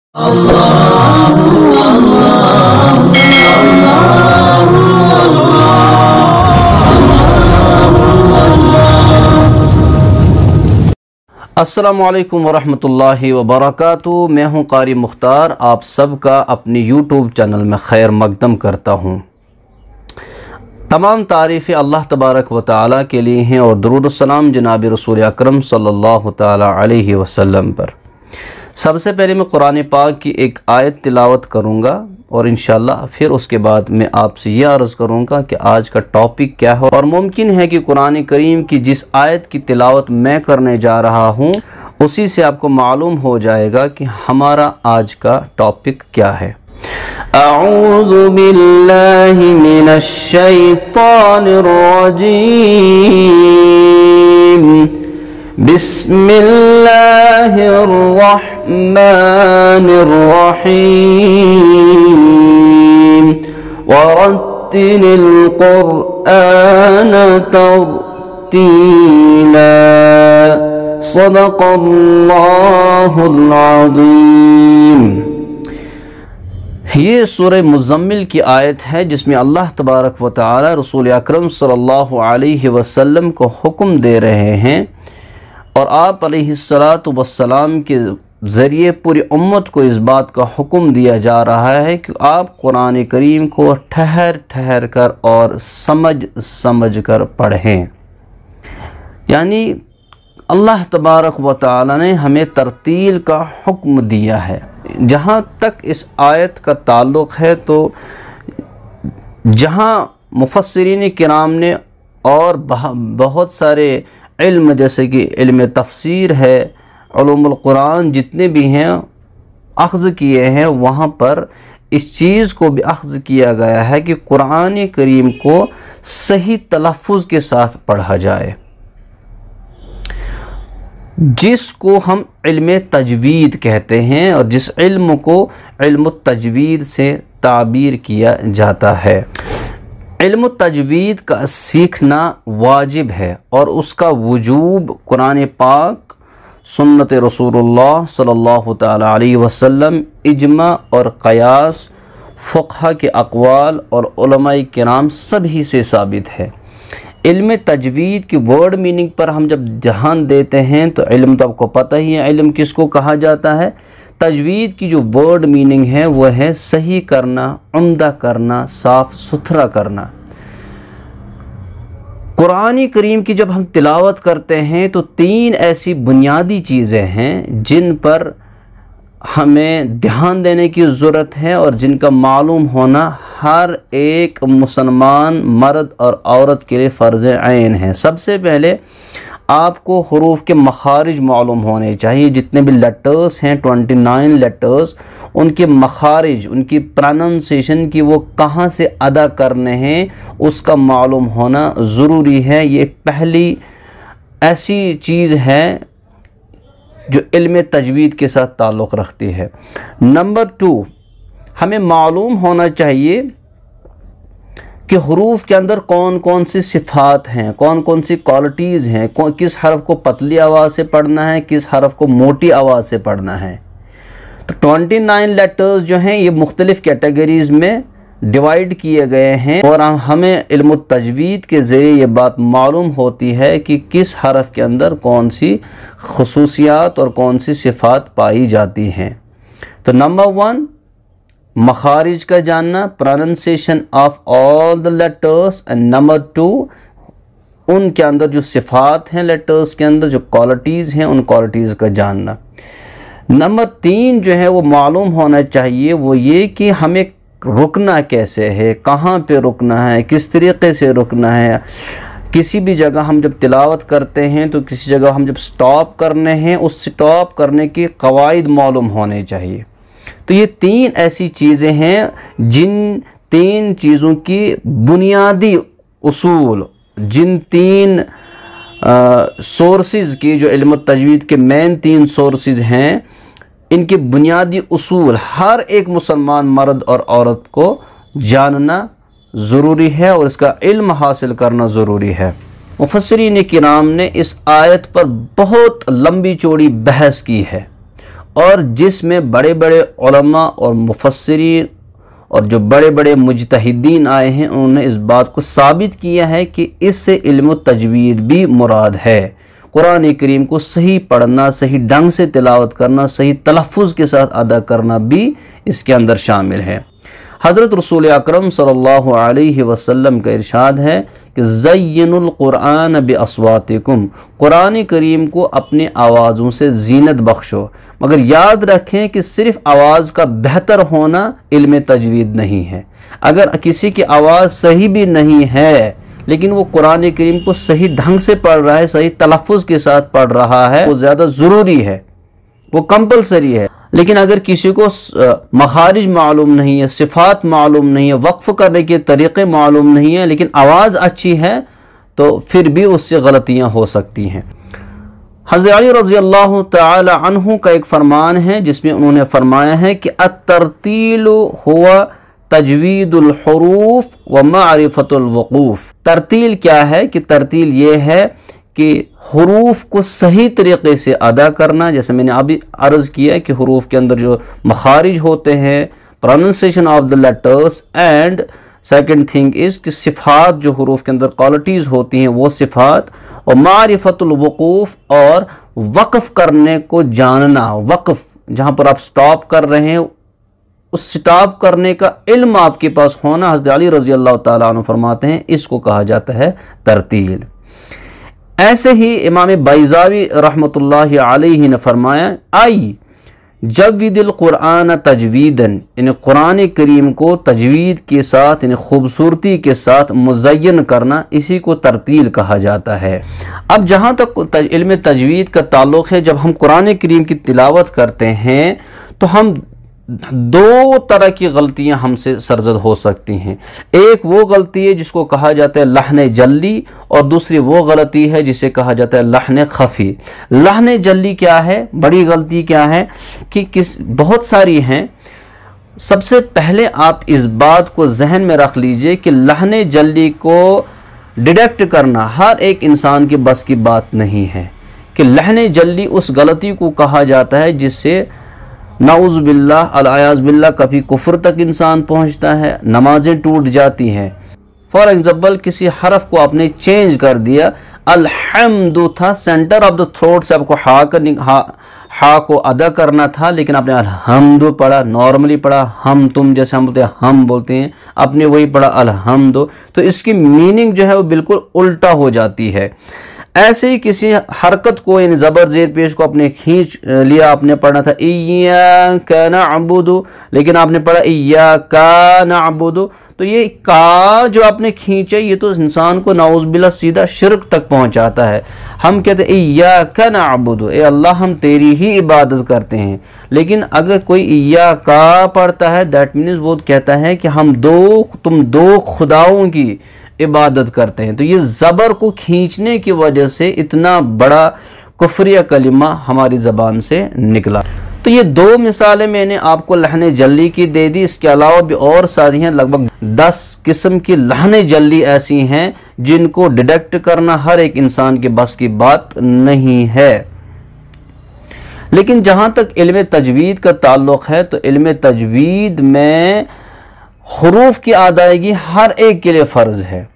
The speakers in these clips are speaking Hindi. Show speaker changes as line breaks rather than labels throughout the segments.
अस्सलामुअलैकुम वरहमतुल्लाहि वबरकातुहू। मैं हूँ कारी मुख्तार, आप सबका अपनी यूट्यूब चैनल में खैर मकदम करता हूँ। तमाम तारीफ़ें अल्लाह तबारक व तआला के लिए हैं और दुरूद व सलाम जनाब रसूल अकरम सल्लल्लाहु तआला अलैहि वसल्लम पर। सबसे पहले मैं कुरान पाक की एक आयत तिलावत करूँगा और इंशाअल्लाह फिर उसके बाद मैं आपसे ये अर्ज़ करूँगा कि आज का टॉपिक क्या है। और मुमकिन है कि कुरान करीम की जिस आयत की तिलावत मैं करने जा रहा हूँ उसी से आपको मालूम हो जाएगा कि हमारा आज का टॉपिक क्या है। अऊज़ु बिल्लाहि मिनश शैतानिर रजीम। बिस्मिल्लाहिर रहमानिर रहीम। वरत्तिलिल क़ुरआन तर्तीला। सदक़ल्लाहुल अज़ीम। ये सूरह मुज़म्मिल की आयत है जिसमें अल्लाह तबारक व तआला रसूल अकरम सल्लल्लाहु अलैहि वसल्लम को हुक्म दे रहे हैं और आप अलैहिस्सलातु वस्सलाम के ज़रिए पूरी उम्मत को इस बात का हुक्म दिया जा रहा है कि आप कुरान करीम को ठहर ठहर कर और समझ समझ कर पढ़ें। यानी अल्लाह तबारक व तआला ने हमें तरतील का हुक्म दिया है। जहाँ तक इस आयत का ताल्लुक़ है तो जहाँ मुफस्सिरीन किराम ने और बहुत सारे इल्म जैसे कि इल्म तफसीर है, उलूमुल कुरान जितने भी हैं अख़ज़ किए हैं, वहाँ पर इस चीज़ को भी अख़ज़ किया गया है कि कुरान करीम को सही तलफ़्फ़ुज़ के साथ पढ़ा जाए, जिसको हम इल्म तजवीद कहते हैं और जिस इल्म को इल्म तजवीद से ताबीर किया जाता है। इल्म तजवीद का सीखना वाजिब है और उसका वजूब कुरान पाक, सुन्नत रसूलुल्लाह सल्लल्लाहु तआला अलैहि वसल्लम, इज्मा और क़यास, फ़ुक़हा के अक़वाल और उलमाए किराम सभी से साबित है। इल्म तजवीद की वर्ड मीनिंग पर हम जब ध्यान देते हैं तो इल्म तो आपको पता ही है इल्म किसको कहा जाता है। तजवीद की जो वर्ड मीनिंग है वह है सही करना, उम्दा करना, साफ़ सुथरा करना। कुरान करीम की जब हम तिलावत करते हैं तो तीन ऐसी बुनियादी चीज़ें हैं जिन पर हमें ध्यान देने की ज़रूरत है और जिनका मालूम होना हर एक मुसलमान मर्द और औरत के लिए फ़र्ज़ ऐन है। सबसे पहले आपको हुरूफ के मखारिज मालूम होने चाहिए। जितने भी लेटर्स हैं 29 लेटर्स, उनके मखारिज, उनकी प्रोनाउंसिएशन की वो कहाँ से अदा करने हैं उसका मालूम होना ज़रूरी है। ये पहली ऐसी चीज़ है जो इल्म तजवीद के साथ ताल्लुक़ रखती है। नंबर 2, हमें मालूम होना चाहिए कि हुरूफ के अंदर कौन कौन सी सिफ़ात हैं, कौन कौन सी क्वालिटीज़ हैं, किस हरफ को पतली आवाज़ से पढ़ना है, किस हरफ को मोटी आवाज़ से पढ़ना है। तो 29 लेटर्स जो हैं ये मुख्तलिफ़ कैटेगरीज़ में डिवाइड किए गए हैं और हमें इल्म तजवीद के ज़रिए ये बात मालूम होती है कि किस हरफ के अंदर कौन सी ख़ुसूसियात और कौन सी सिफ़ात पाई जाती हैं। तो नंबर 1 मखारिज का जानना, pronunciation of all the letters, and number 2 उनके अंदर जो सिफ़ात हैं लेटर्स के अंदर, जो क्वालिटीज़ हैं उन क्वालिटीज़ का जानना। नंबर 3 जो है वो मालूम होना चाहिए वो ये कि हमें रुकना कैसे है, कहाँ पे रुकना है, किस तरीक़े से रुकना है। किसी भी जगह हम जब तिलावत करते हैं तो किसी जगह हम जब स्टॉप करने हैं उस स्टॉप करने के क़वाइद मालूम होने चाहिए। तो ये 3 ऐसी चीज़ें हैं जिन 3 चीज़ों की बुनियादी उसूल, जिन 3 सोर्सेज़ की जो इल्म तजवीद के मेन 3 सोर्सेज़ हैं, इनके बुनियादी उसूल हर एक मुसलमान मर्द और औरत को जानना ज़रूरी है और इसका इल्म हासिल करना ज़रूरी है। मुफस्सिरीन किराम ने इस आयत पर बहुत लंबी चौड़ी बहस की है और जिसमें बड़े बड़े उलमा और मुफस्सिरीन और जो बड़े बड़े मुजतहिदीन आए हैं उन्होंने इस बात को साबित किया है कि इससे इल्म तजवीद भी मुराद है। कुरान करीम को सही पढ़ना, सही ढंग से तिलावत करना, सही तलफ़ुज़ के साथ अदा करना भी इसके अंदर शामिल है। हज़रत रसूल अकरम सल्लल्लाहु अलैहि वसल्लम का इरशाद है कि ज़य्यिनुल कुरान बिअस्वातिकुम, कुरान करीम को अपनी आवाज़ों से जीनत बख्शो। मगर याद रखें कि सिर्फ आवाज़ का बेहतर होना इल्म तजवीद नहीं है। अगर किसी की आवाज़ सही भी नहीं है लेकिन वो कुरान करीम को सही ढंग से पढ़ रहा है, सही तलफ़ुज़ के साथ पढ़ रहा है, वो ज़्यादा ज़रूरी है, वो कंपलसरी है। लेकिन अगर किसी को मखारिज मालूम नहीं है, सिफ़ात मालूम नहीं है, वक्फ़ करने के तरीक़े मालूम नहीं है, लेकिन आवाज़ अच्छी है तो फिर भी उससे गलतियाँ हो सकती हैं। हज़रत अली रज़ी अल्लाह तआला अन्हु का एक फ़रमान है जिसमें उन्होंने फ़रमाया है कि अत-तरतीलु हुवा तजवीदुल हुरूफ व मारिफतुल वक़ूफ़। तरतील क्या है कि तरतील ये है कि हुरूफ को सही तरीक़े से अदा करना, जैसे मैंने अभी अर्ज़ किया कि हुरूफ के अंदर जो मखारिज होते हैं, pronunciation of the letters, and second thing is कि सिफ़ात जो हुरूफ के अंदर क्वालिटीज़ होती हैं वो सिफ़ात, और मारिफतुल वक़ूफ़ और वक़फ़ करने को जानना। वक़फ़ जहाँ पर आप स्टॉप कर रहे हैं उस स्टॉप करने का इल्म आपके पास होना, हज़रत अली रज़ी अल्लाह तआला अन्हु फरमाते हैं, इसको कहा जाता है तरतील। ऐसे ही इमाम बैज़ावी रहमतुल्लाहि अलैहि ने फरमाया, आई जव्विदिल कुरान तजवीदन, यानी कुरान करीम को तजवीद के साथ यानी खूबसूरती के साथ मुज़य्यन करना, इसी को तरतील कहा जाता है। अब जहाँ तक इल्म तजवीद का ताल्लुक़ है, जब हम कुरान करीम की तिलावत करते हैं तो हम दो तरह की गलतियां हमसे सरजद हो सकती हैं। एक वो गलती है जिसको कहा जाता है लहन जल्ली, और दूसरी वो गलती है जिसे कहा जाता है लहन खफ़ी। लहन जल्ली क्या है, बड़ी गलती क्या है कि बहुत सारी हैं। सबसे पहले आप इस बात को जहन में रख लीजिए कि लहन जल्ली को डिटेक्ट करना हर एक इंसान के बस की बात नहीं है। कि लहन जल्ली उस गलती को कहा जाता है जिससे नाउज़ बिल्लाह अल-आयाज़ बिल्लाह कभी कुफ्र तक इंसान पहुंचता है, नमाजें टूट जाती हैं। फॉर एग्जाम्पल किसी हरफ को आपने चेंज कर दिया, अलहम्दु था, सेंटर ऑफ द थ्रोट से आपको हा को अदा करना था, लेकिन आपने अलहम्दु पढ़ा, नॉर्मली पढ़ा, हम तुम जैसे हम बोलते हैं हम बोलते हैं, आपने वही पढ़ा अलहम्दु, तो इसकी मीनिंग जो है वो बिल्कुल उल्टा हो जाती है। ऐसे ही किसी हरकत को यानी ज़बर ज़ेर पेश को आपने खींच लिया, आपने पढ़ना था इय्याका नअबुदु, लेकिन आपने पढ़ा इय्याका नअबुदु, तो ये का जो आपने खींचा ये तो इंसान को नाउज़ बिल्लाह सीधा शिर्क तक पहुंचाता है। हम कहते हैं इय्याका नअबुदु, ए अल्लाह हम तेरी ही इबादत करते हैं, लेकिन अगर कोई इय्याका पढ़ता है दैट मीन्स वो कहता है कि तुम दो खुदाओं की इबादत करते हैं। तो ये ज़बर को खींचने की वजह से इतना बड़ा कुफ्रिया कलिमा हमारी ज़बान से निकला। तो ये दो मिसालें मैंने आपको लहन जल्ली की दे दी। इसके अलावा भी और सारी हैं, लगभग 10 किस्म की लहन जल्ली ऐसी हैं जिनको डिटेक्ट करना हर एक इंसान के बस की बात नहीं है। लेकिन जहाँ तक इल्म तजवीद का ताल्लुक़ है तो इल्म तजवीद में हुरूफ की अदायगी हर एक के लिए फ़र्ज़ है।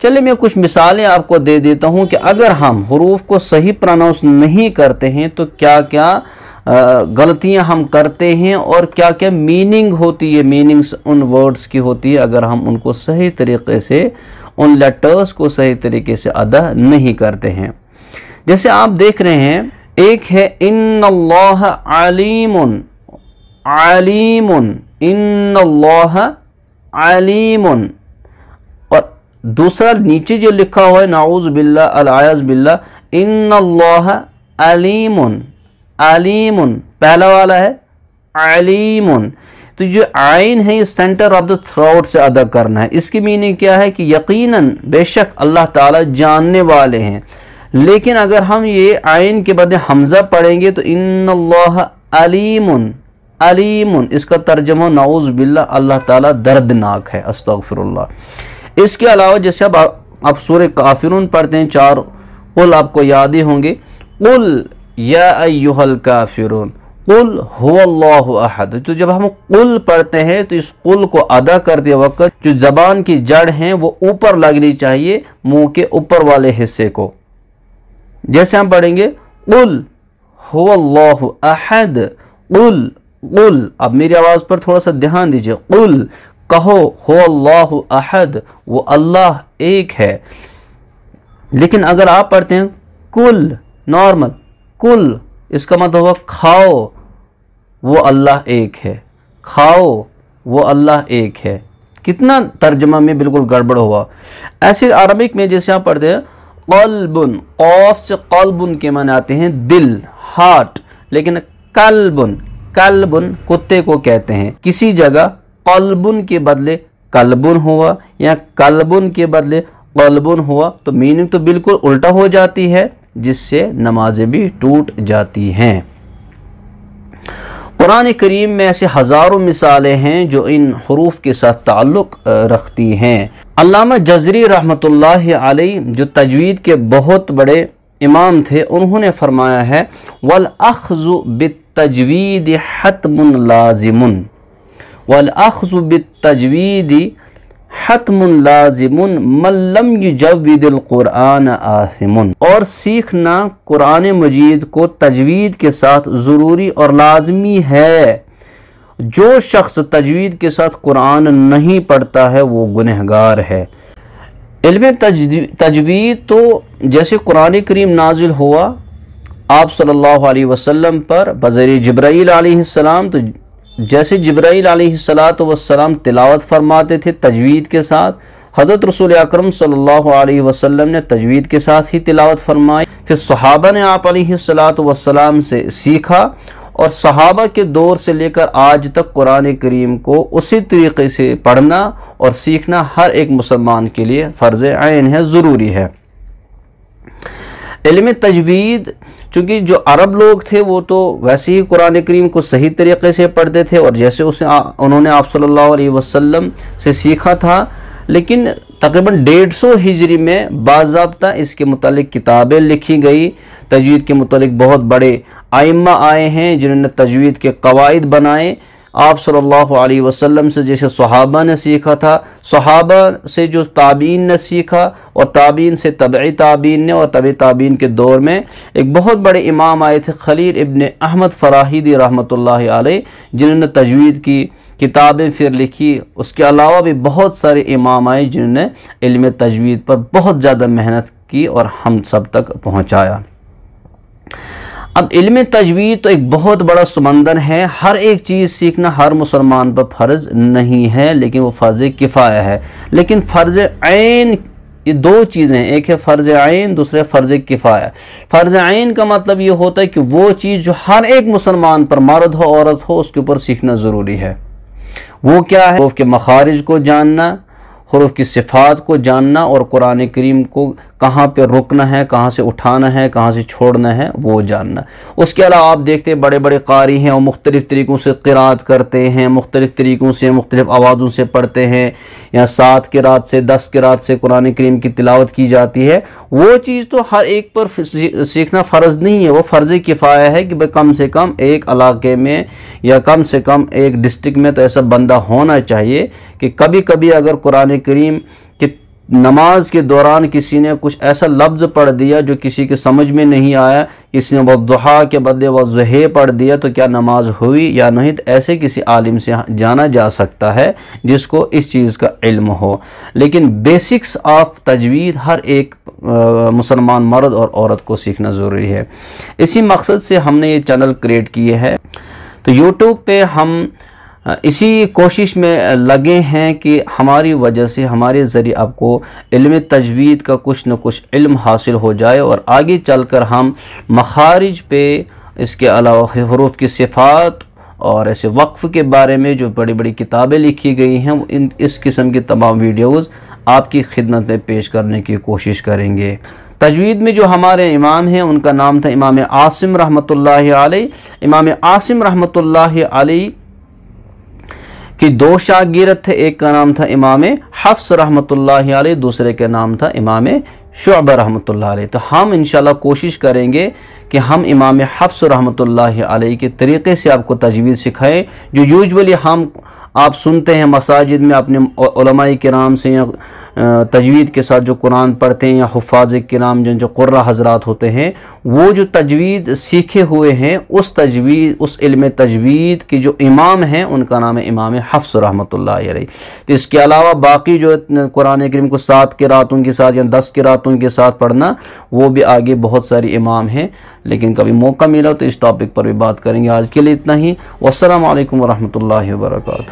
चलिए मैं कुछ मिसालें आपको दे देता हूँ कि अगर हम हुरूफ को सही प्रोनाउंस नहीं करते हैं तो क्या क्या गलतियाँ हम करते हैं और क्या क्या मीनिंग होती है, मीनिंग्स उन वर्ड्स की होती है अगर हम उनको सही तरीक़े से, उन लेटर्स को सही तरीके से अदा नहीं करते हैं। जैसे आप देख रहे हैं, एक है इन्नल्लाह अलीमुन, अलीमुन, इन्नल्लाह अलीमुन, और दूसरा नीचे जो लिखा हुआ है नाउज़ बिल्लाह अल-आयाज़ बिल्लाह इन्नल्लाह अलीमुन, अलीमुन, पहला वाला है अलीमुन। तो जो आइन है ये सेंटर ऑफ द थ्रोट से अदा करना है। इसकी मीनिंग क्या है कि यकीनन बेशक अल्लाह ताला जानने वाले हैं। लेकिन अगर हम ये आइन के बदले हमज़ा पढ़ेंगे तो इन्नल्लाह अलीमुन, अलीमुन, इसका तर्जुमा नाउज़ बिल्लाह अल्लाह ताला दर्दनाक है, अस्तगफिरुल्लाह। इसके अलावा जैसे अब आप सूरह काफिरून पढ़ते हैं, 4 कुल आपको याद ही होंगे, कुल या अय्युहल काफिरून, कुल हुवल्लाहु अहद। तो जब हम कुल पढ़ते हैं तो इस कुल को अदा करते वक्त जो जबान की जड़ है वो ऊपर लगनी चाहिए, मुंह के ऊपर वाले हिस्से को। जैसे हम पढ़ेंगे कुल हुवल्लाहु अहद, कुल कुल। अब मेरी आवाज़ पर थोड़ा सा ध्यान दीजिए। कुल कहो हुवल्लाहु अहद, वो अल्लाह एक है। लेकिन अगर आप पढ़ते हैं कुल नॉर्मल, कुल इसका मतलब हुआ खाओ, वो अल्लाह एक है, खाओ वो अल्लाह एक है। कितना तर्जमा में बिल्कुल गड़बड़ हुआ। ऐसे अरबिक में जैसे आप पढ़ते हैं कल्बुन, कौफ से कल्बुन के माने आते हैं दिल, हार्ट, लेकिन कल्बुन, कल्बुन कुत्ते को कहते हैं। किसी जगह कल्बुन के बदले कल्बुन हुआ या कल्बुन के बदले कल्बुन हुआ तो मीनिंग तो बिल्कुल उल्टा हो जाती है, जिससे नमाजें भी टूट जाती हैं। कुरान करीम में ऐसे हज़ारों मिसालें हैं जो इन हरूफ के साथ ताल्लुक़ रखती हैं। अल्लामा जज़री रहमतुल्लाहि अलैह जो तजवीद के बहुत बड़े इमाम थे, उन्होंने फरमाया है वल अख़्ज़ु बित्तजवीद हत्मुन लाज़िमुन, वल अख़्ज़ु बित्तजवीद हत्मुन लाज़िमुन मन लम युजव्विदिल कुरान आसिमुन। और सीखना कुरान मजीद को तजवीद के साथ ज़रूरी और लाजमी है। जो शख्स तजवीद के साथ कुरान नहीं पढ़ता है वो गुनहगार है। इल्म तजवीद तो जैसे कुरान करीम नाजिल हुआ आप सल्लल्लाहु अलैहि वसल्लम पर बज़रिए जिब्राईल अलैहिस्सलाम, तो जैसे जिब्राईल अलैहिस्सलाम तिलावत फरमाते थे तजवीद के साथ, हज़रत रसूल अकरम सल्लल्लाहु अलैहि वसल्लम ने तजवीद के साथ ही तिलावत फरमाई। फिर सहाबा ने आप अलैहिस्सलाम से सीखा और सहाबा के दौर से लेकर आज तक कुरान करीम को उसी तरीके से पढ़ना और सीखना हर एक मुसलमान के लिए फ़र्ज़ ऐन है, ज़रूरी है। इल्म तजवीद चूँकि जो अरब लोग थे वो तो वैसे ही कुरान करीम को सही तरीके से पढ़ते थे और जैसे उन्होंने आप सल्लल्लाहु अलैहि वसल्लम से सीखा था, लेकिन तकरीबन 150 हिजरी में बाज़ाब्ता इसके मुतालिक किताबें लिखी गई। तजवीद के मुतालिक बहुत बड़े आइम्मा आए हैं जिन्होंने तजवीद के कवायद बनाए। आप सल्लल्लाहु अलैहि वसल्लम से जैसे सहाबा ने सीखा था, सहाबा से जो ताबीन ने सीखा और ताबीन से तबई ताबीन ने, और तबई ताबीन के दौर में एक बहुत बड़े इमाम आए थे खलील इब्न अहमद फ़राहिदी रहमतुल्लाहि अलैह, जिन्होंने तजवीद की किताबें फिर लिखी। उसके अलावा भी बहुत सारे इमाम आए जिन्होंने इल्म तजवीद पर बहुत ज़्यादा मेहनत की और हम सब तक पहुँचाया। अब इल्म तजवीद तो एक बहुत बड़ा समंदर है। हर एक चीज़ सीखना हर मुसलमान पर फ़र्ज़ नहीं है, लेकिन वो फ़र्ज़ किफ़ाया है। लेकिन फ़र्ज़ ऐन ये दो चीज़ें हैं, एक है फ़र्ज़ ऐन, दूसरा फ़र्ज़ किफ़ाया। फ़र्ज़ ऐन का मतलब ये होता है कि वो चीज़ जो हर एक मुसलमान पर, मर्द हो औरत हो, उसके ऊपर सीखना ज़रूरी है। वो क्या है? हुरूफ के मखारिज को जानना, हुरूफ की सिफ़ात को जानना और कुरान करीम को कहाँ पे रुकना है, कहाँ से उठाना है, कहाँ से छोड़ना है, वो जानना। उसके अलावा आप देखते हैं बड़े बड़े कारी हैं और मुख्तलिफ़ तरीक़ों से क़िरात करते हैं, मुख्तलिफ़ तरीक़ों से मुख्तलिफ़ आवाज़ों से पढ़ते हैं, या 7 क़िरात से 10 क़िरात से कुरान करीम की तिलावत की जाती है। वो चीज़ तो हर एक पर सीखना फ़र्ज़ नहीं है, वो फ़र्ज़ किफ़ाया है कि भाई कम से कम एक इलाके में या कम से कम एक डिस्ट्रिक्ट में तो ऐसा बंदा होना चाहिए कि कभी कभी अगर कुरान करीम की नमाज के दौरान किसी ने कुछ ऐसा लफ्ज़ पढ़ दिया जो किसी के समझ में नहीं आया, किसी ने वद्दुहा के बदले वज़्ज़ुहे पढ़ दिया, तो क्या नमाज हुई या नहीं, तो ऐसे किसी आलिम से जाना जा सकता है जिसको इस चीज़ का इल्म हो। लेकिन बेसिक्स ऑफ तजवीद हर एक मुसलमान मर्द और औरत को सीखना ज़रूरी है। इसी मकसद से हमने ये चैनल क्रिएट किए है। तो यूट्यूब पे हम इसी कोशिश में लगे हैं कि हमारी वजह से, हमारे ज़रिए आपको इल्म तजवीद का कुछ न कुछ इल्म हासिल हो जाए और आगे चलकर हम मखारिज पे, इसके अलावा हुरूफ की सिफ़ात और ऐसे वक्फ़ के बारे में जो बड़ी बड़ी किताबें लिखी गई हैं, इस किस्म की तमाम वीडियोज़ आपकी खिदमत में पेश करने की कोशिश करेंगे। तजवीद में जो हमारे इमाम हैं उनका नाम था इमाम आसिम रहमतुल्लाहि अलैह। इमाम आसिम रहमतुल्लाहि अलैह कि 2 शागिर्द थे, एक का नाम था इमाम हफ्स रहमतुल्लाहि अलैह, दूसरे का नाम था इमाम शुअबा रहमतुल्लाहि अलैह। तो हम इंशाल्लाह कोशिश करेंगे कि हम इमाम हफ्स रहमतुल्लाहि अलैहि के तरीक़े से आपको तजवीज़ सिखाएं, जो यूजुअली आप सुनते हैं मसाजिद में अपने उलमाए किराम से, या तजवीद के साथ जो कुरान पढ़ते हैं, या हुफ़ाज़ किराम जो कुर्रा हज़रात होते हैं, वो जो तजवीद सीखे हुए हैं, उस इल्म तजवीद के जो इमाम हैं उनका नाम है इमाम हफ्स रहमतुल्लाहि अलैहि। तो इसके अलावा बाकी जो कुरान करीम को 7 क़िराअतों के साथ या 10 क़िराअतों के साथ पढ़ना, वो भी आगे बहुत सारे इमाम हैं, लेकिन कभी मौका मिला तो इस टॉपिक पर भी बात करेंगे। आज के लिए इतना ही। वस्सलामु अलैकुम वरहमतुल्लाहि वबरकातुहू।